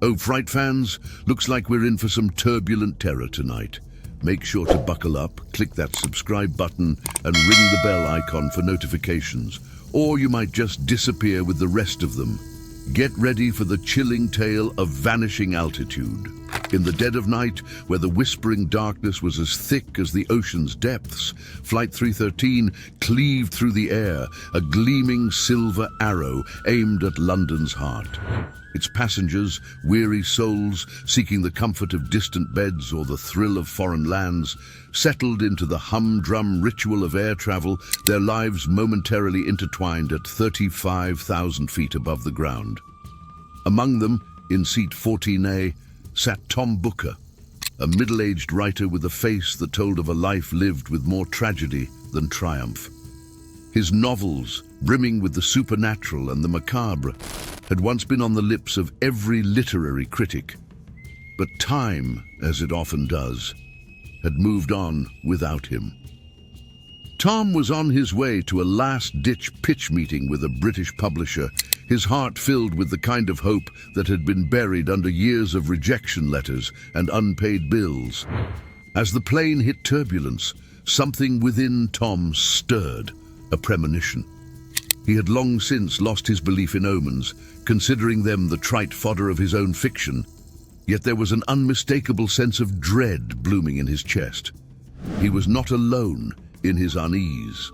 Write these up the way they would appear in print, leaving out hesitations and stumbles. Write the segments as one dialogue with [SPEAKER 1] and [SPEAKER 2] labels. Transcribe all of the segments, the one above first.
[SPEAKER 1] Oh, Fright fans, looks like we're in for some turbulent terror tonight. Make sure to buckle up, click that subscribe button, and ring the bell icon for notifications. Or you might just disappear with the rest of them. Get ready for the chilling tale of vanishing altitude. In the dead of night, where the whispering darkness was as thick as the ocean's depths, Flight 313 cleaved through the air, a gleaming silver arrow aimed at London's heart. Its passengers, weary souls seeking the comfort of distant beds or the thrill of foreign lands, settled into the humdrum ritual of air travel, their lives momentarily intertwined at 35,000 feet above the ground. Among them, in seat 14A, sat Tom Booker, a middle-aged writer with a face that told of a life lived with more tragedy than triumph. His novels, brimming with the supernatural and the macabre, had once been on the lips of every literary critic. But time, as it often does, had moved on without him. Tom was on his way to a last-ditch pitch meeting with a British publisher, his heart filled with the kind of hope that had been buried under years of rejection letters and unpaid bills. As the plane hit turbulence, something within Tom stirred, a premonition. He had long since lost his belief in omens, considering them the trite fodder of his own fiction, yet there was an unmistakable sense of dread blooming in his chest. He was not alone in his unease.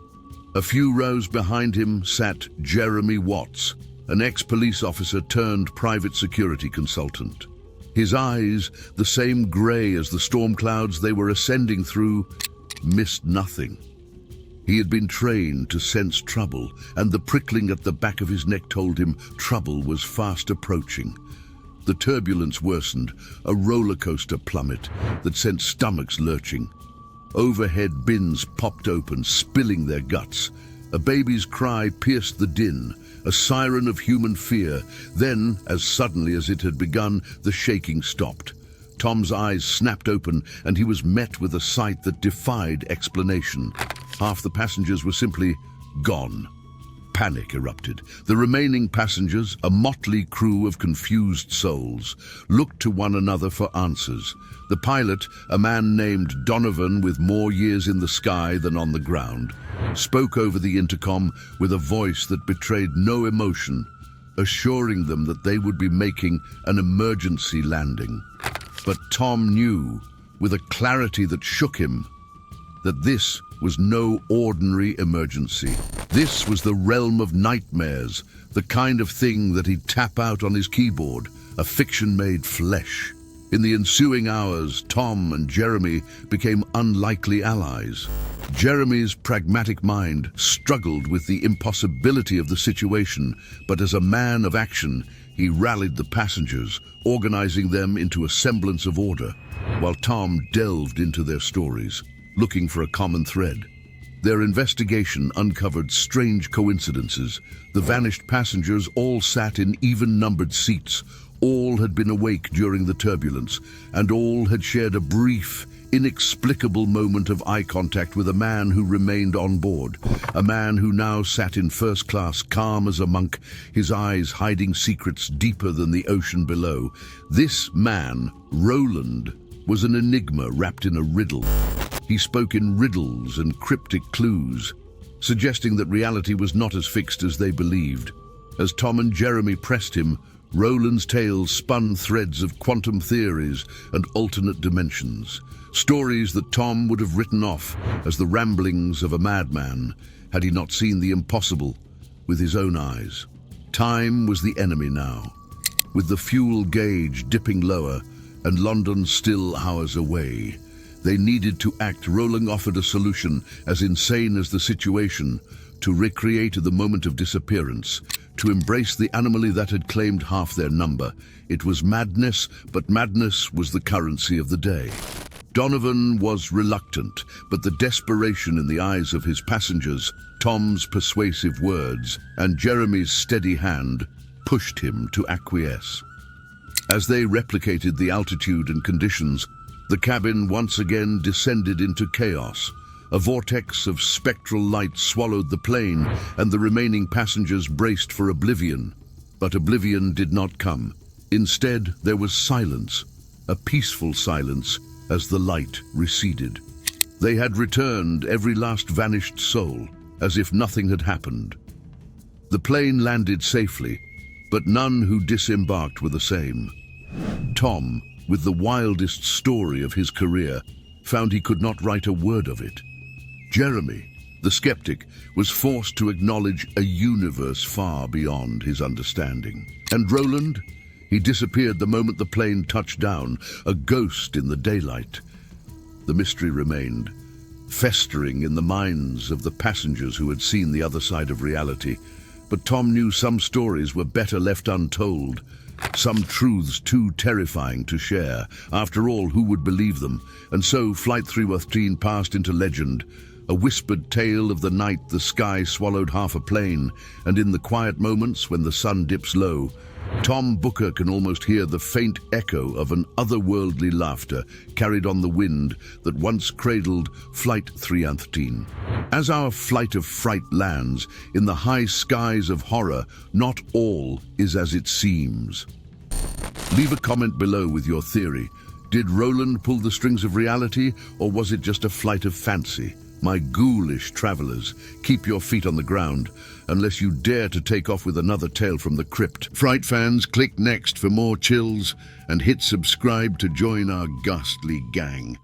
[SPEAKER 1] A few rows behind him sat Jeremy Watts, an ex-police officer turned private security consultant. His eyes, the same grey as the storm clouds they were ascending through, missed nothing. He had been trained to sense trouble, and the prickling at the back of his neck told him trouble was fast approaching. The turbulence worsened, a roller coaster plummet that sent stomachs lurching. Overhead bins popped open, spilling their guts. A baby's cry pierced the din, a siren of human fear. Then, as suddenly as it had begun, the shaking stopped. Tom's eyes snapped open, and he was met with a sight that defied explanation. Half the passengers were simply gone. Panic erupted. The remaining passengers, a motley crew of confused souls, looked to one another for answers. The pilot, a man named Donovan with more years in the sky than on the ground, spoke over the intercom with a voice that betrayed no emotion, assuring them that they would be making an emergency landing. But Tom knew, with a clarity that shook him, that this was no ordinary emergency. This was the realm of nightmares, the kind of thing that he'd tap out on his keyboard, a fiction made flesh. In the ensuing hours, Tom and Jeremy became unlikely allies. Jeremy's pragmatic mind struggled with the impossibility of the situation, but as a man of action, he rallied the passengers, organizing them into a semblance of order, while Tom delved into their stories, looking for a common thread. Their investigation uncovered strange coincidences. The vanished passengers all sat in even-numbered seats. All had been awake during the turbulence, and all had shared a brief, inexplicable moment of eye contact with a man who remained on board, a man who now sat in first class, calm as a monk, his eyes hiding secrets deeper than the ocean below. This man, Roland, was an enigma wrapped in a riddle. He spoke in riddles and cryptic clues, suggesting that reality was not as fixed as they believed. As Tom and Jeremy pressed him, Roland's tale spun threads of quantum theories and alternate dimensions, stories that Tom would have written off as the ramblings of a madman had he not seen the impossible with his own eyes. Time was the enemy now, with the fuel gauge dipping lower and London still hours away. They needed to act. Roland offered a solution as insane as the situation: to recreate the moment of disappearance, to embrace the anomaly that had claimed half their number. It was madness, but madness was the currency of the day. Donovan was reluctant, but the desperation in the eyes of his passengers, Tom's persuasive words, and Jeremy's steady hand pushed him to acquiesce. As they replicated the altitude and conditions, the cabin once again descended into chaos. A vortex of spectral light swallowed the plane, and the remaining passengers braced for oblivion. But oblivion did not come. Instead, there was silence, a peaceful silence, as the light receded. They had returned, every last vanished soul, as if nothing had happened. The plane landed safely, but none who disembarked were the same. Tom, with the wildest story of his career, found he could not write a word of it. Jeremy, the skeptic, was forced to acknowledge a universe far beyond his understanding. And Roland? He disappeared the moment the plane touched down, a ghost in the daylight. The mystery remained, festering in the minds of the passengers who had seen the other side of reality. But Tom knew some stories were better left untold, some truths too terrifying to share. After all, who would believe them? And so Flight 313 passed into legend, a whispered tale of the night the sky swallowed half a plane, and in the quiet moments when the sun dips low, Tom Booker can almost hear the faint echo of an otherworldly laughter carried on the wind that once cradled Flight 313. As our flight of fright lands in the high skies of horror, not all is as it seems. Leave a comment below with your theory. Did Roland pull the strings of reality, or was it just a flight of fancy? My ghoulish travelers, keep your feet on the ground, unless you dare to take off with another tale from the crypt. Fright fans, click next for more chills and hit subscribe to join our ghastly gang.